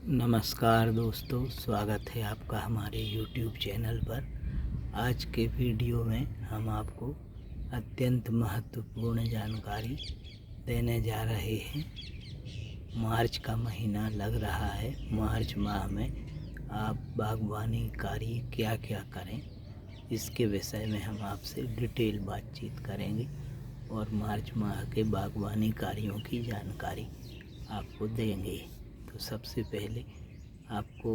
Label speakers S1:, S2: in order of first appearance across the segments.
S1: नमस्कार दोस्तों, स्वागत है आपका हमारे YouTube चैनल पर। आज के वीडियो में हम आपको अत्यंत महत्वपूर्ण जानकारी देने जा रहे हैं। मार्च का महीना लग रहा है। मार्च माह में आप बागवानी कार्य क्या क्या करें, इसके विषय में हम आपसे डिटेल बातचीत करेंगे और मार्च माह के बागवानी कार्यों की जानकारी आपको देंगे। तो सबसे पहले आपको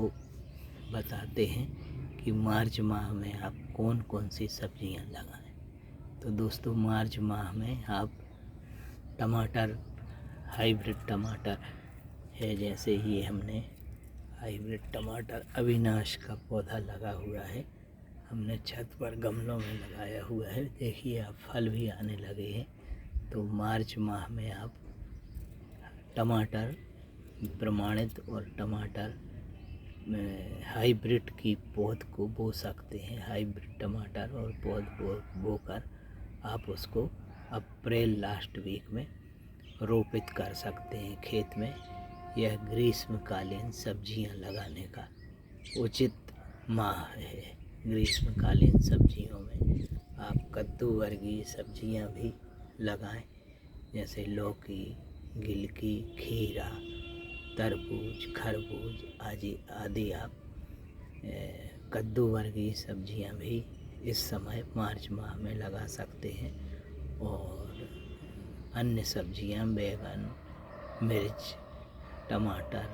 S1: बताते हैं कि मार्च माह में आप कौन कौन सी सब्जियां लगाएं। तो दोस्तों, मार्च माह में आप टमाटर, हाइब्रिड टमाटर है, जैसे ये हमने हाइब्रिड टमाटर अविनाश का पौधा लगा हुआ है, हमने छत पर गमलों में लगाया हुआ है। देखिए, आप फल भी आने लगे हैं। तो मार्च माह में आप टमाटर प्रमाणित और टमाटर में हाइब्रिड की पौध को बो सकते हैं। हाइब्रिड टमाटर और पौध बोकर आप उसको अप्रैल लास्ट वीक में रोपित कर सकते हैं खेत में। यह ग्रीष्मकालीन सब्जियां लगाने का उचित माह है। ग्रीष्मकालीन सब्जियों में आप कद्दू वर्गीय सब्जियां भी लगाएं, जैसे लौकी, गिलकी, खीरा, तरबूज, खरबूज आदि आप कद्दू वर्गीय सब्जियां भी इस समय मार्च माह में लगा सकते हैं। और अन्य सब्जियां बैगन, मिर्च, टमाटर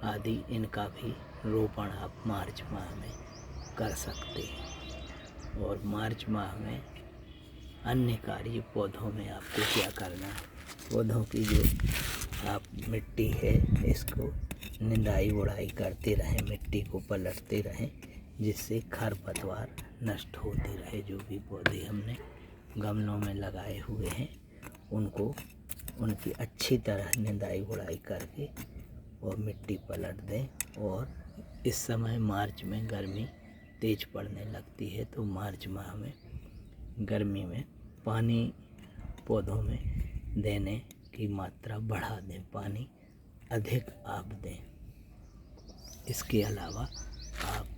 S1: आदि, इनका भी रोपण आप मार्च माह में कर सकते हैं। और मार्च माह में अन्य कार्य पौधों में आपको क्या करना है। पौधों की जो आप मिट्टी है, इसको निंदाई गुड़ाई करते रहें, मिट्टी को पलटते रहें, जिससे खरपतवार नष्ट होते रहे। जो भी पौधे हमने गमलों में लगाए हुए हैं उनको उनकी अच्छी तरह निंदाई गुड़ाई करके और मिट्टी पलट दें। और इस समय मार्च में गर्मी तेज पड़ने लगती है, तो मार्च माह में गर्मी में पानी पौधों में देने की मात्रा बढ़ा दें, पानी अधिक आप दें। इसके अलावा आप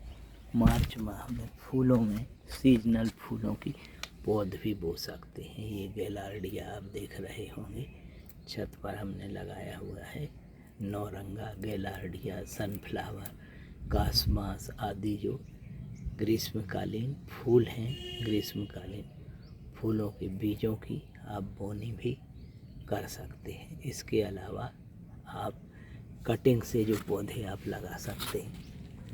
S1: मार्च माह में फूलों में सीजनल फूलों की पौध भी बो सकते हैं। ये गेलार्डिया आप देख रहे होंगे, छत पर हमने लगाया हुआ है। नौरंगा, गेलार्डिया, सनफ्लावर, कासमास आदि जो ग्रीष्मकालीन फूल हैं, ग्रीष्मकालीन फूलों के बीजों की आप बोनी भी कर सकते हैं। इसके अलावा आप कटिंग से जो पौधे आप लगा सकते हैं,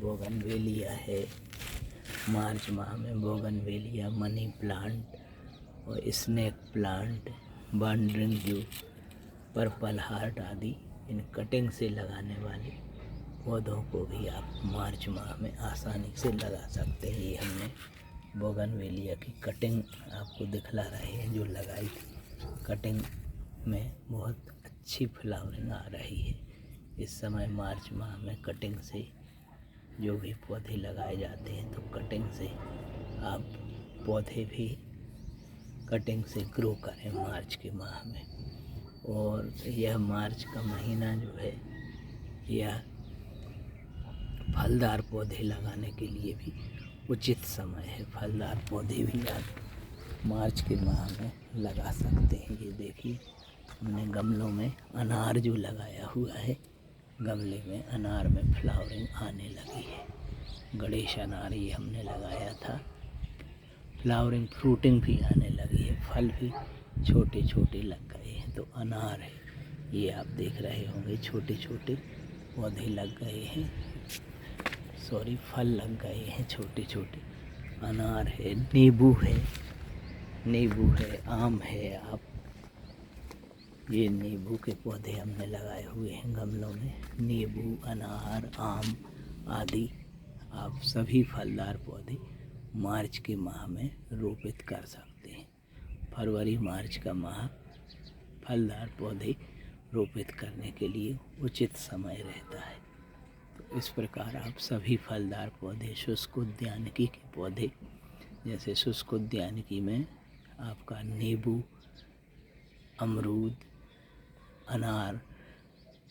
S1: बोगनवेलिया है। मार्च माह में बोगनवेलिया, मनी प्लांट और स्नेक प्लांट, वांडरिंग जू, पर्पल हार्ट आदि, इन कटिंग से लगाने वाले पौधों को भी आप मार्च माह में आसानी से लगा सकते हैं। ये हमने बोगनवेलिया की कटिंग आपको दिखला रहे हैं जो लगाई थी। कटिंग में बहुत अच्छी फ्लावरिंग आ रही है। इस समय मार्च माह में कटिंग से जो भी पौधे लगाए जाते हैं, तो कटिंग से आप पौधे भी कटिंग से ग्रो करें मार्च के माह में। और यह मार्च का महीना जो है, यह फलदार पौधे लगाने के लिए भी उचित समय है। फलदार पौधे भी आप मार्च के माह में लगा सकते हैं। ये देखिए, हमने गमलों में अनार जो लगाया हुआ है, गमले में अनार में फ्लावरिंग आने लगी है। गणेश अनार ये हमने लगाया था, फ्लावरिंग फ्रूटिंग भी आने लगी है, फल भी छोटे छोटे लग गए हैं। तो अनार है, ये आप देख रहे होंगे, छोटे छोटे पौधे लग गए हैं, फल लग गए हैं छोटे छोटे। अनार है, नींबू है, आम है। आप ये नींबू के पौधे हमने लगाए हुए हैं गमलों में। नींबू, अनार, आम आदि आप सभी फलदार पौधे मार्च के माह में रोपित कर सकते हैं। फरवरी मार्च का माह फलदार पौधे रोपित करने के लिए उचित समय रहता है। तो इस प्रकार आप सभी फलदार पौधे, शुष्क उद्यानिकी के पौधे, जैसे शुष्क उद्यानिकी में आपका नींबू, अमरूद, अनार,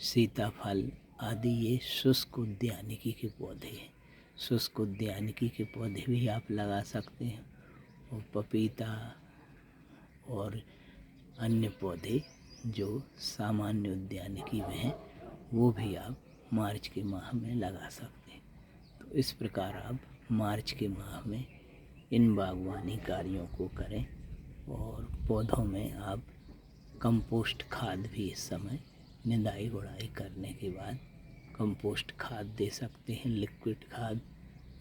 S1: सीताफल, आदि ये शुष्क उद्यानिकी के पौधे हैं। शुष्क उद्यानिकी के पौधे भी आप लगा सकते हैं, और पपीता और अन्य पौधे जो सामान्य उद्यानिकी में हैं वो भी आप मार्च के माह में लगा सकते हैं। तो इस प्रकार आप मार्च के माह में इन बागवानी कार्यों को करें। और पौधों में आप कंपोस्ट खाद भी इस समय निदाई गुड़ाई करने के बाद कंपोस्ट खाद दे सकते हैं, लिक्विड खाद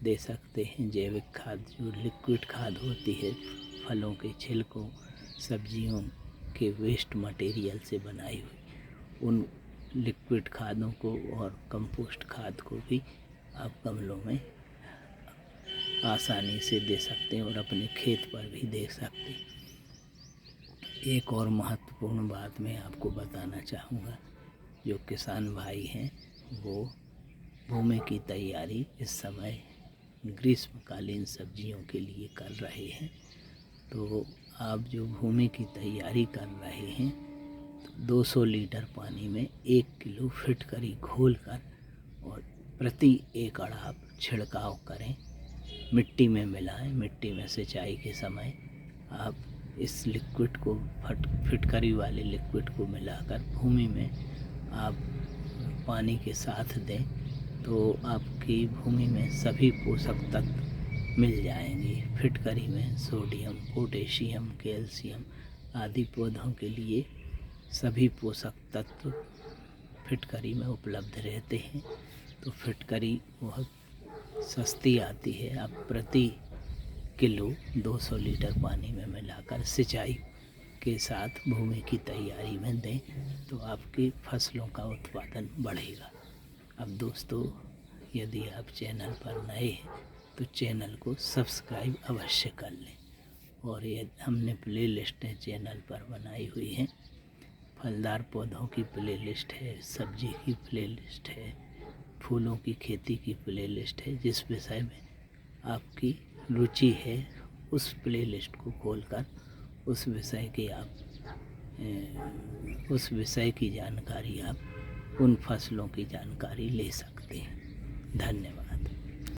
S1: दे सकते हैं। जैविक खाद जो लिक्विड खाद होती है फलों के छिलकों, सब्जियों के वेस्ट मटेरियल से बनाई हुई, उन लिक्विड खादों को और कंपोस्ट खाद को भी आप गमलों में आसानी से दे सकते हैं और अपने खेत पर भी दे सकते हैं। एक और महत्वपूर्ण बात मैं आपको बताना चाहूँगा, जो किसान भाई हैं वो भूमि की तैयारी इस समय ग्रीष्मकालीन सब्जियों के लिए कर रहे हैं। तो आप जो भूमि की तैयारी कर रहे हैं तो 200 लीटर पानी में 1 किलो फिटकरी घोलकर और प्रति एकड़ आप छिड़काव करें, मिट्टी में मिलाएं। मिट्टी में सिंचाई के समय आप इस लिक्विड को फिटकरी वाले लिक्विड को मिलाकर भूमि में आप पानी के साथ दें, तो आपकी भूमि में सभी पोषक तत्व मिल जाएंगे। फिटकरी में सोडियम, पोटेशियम, कैल्शियम आदि पौधों के लिए सभी पोषक तत्व फिटकरी में उपलब्ध रहते हैं। तो फिटकरी बहुत सस्ती आती है, आप प्रति किलो 200 लीटर पानी में मिलाकर सिंचाई के साथ भूमि की तैयारी में दें, तो आपकी फसलों का उत्पादन बढ़ेगा। अब दोस्तों, यदि आप चैनल पर नए हैं तो चैनल को सब्सक्राइब अवश्य कर लें। और ये हमने प्ले लिस्टें चैनल पर बनाई हुई हैं। फलदार पौधों की प्ले लिस्ट है, सब्जी की प्ले लिस्ट है, फूलों की खेती की प्ले लिस्ट है। जिस विषय में आपकी रुचि है उस प्ले लिस्ट को खोलकर उस विषय की जानकारी आप उन फसलों की जानकारी ले सकते हैं। धन्यवाद।